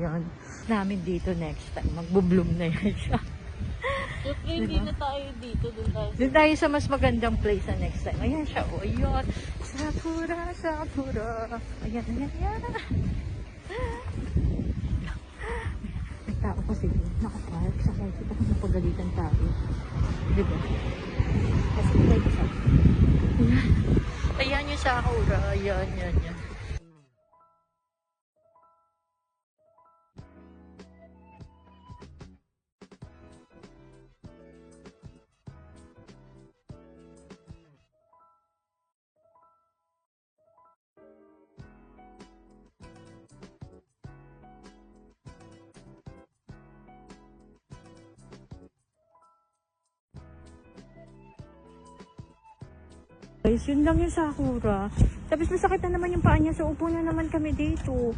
Ayan. Namin dito next time. Magbo-bloom na yan siya. Siyempre, hindi na tayo dito. Doon tayo sa mas magandang place na next time. Ayan siya. O, ayan. Sakura, sakura. Ayan, ayan, ayan. May tao kasi nakapark. Sakay kita kung napagalitan tayo. Diba? Kasi tayo sa... Ayan. Ayan yung sakura. Ayan, ayan, ayan. Guys, yun lang yung sakura. Tapos masakit na naman yung paa niya. So, upo na naman kami dito.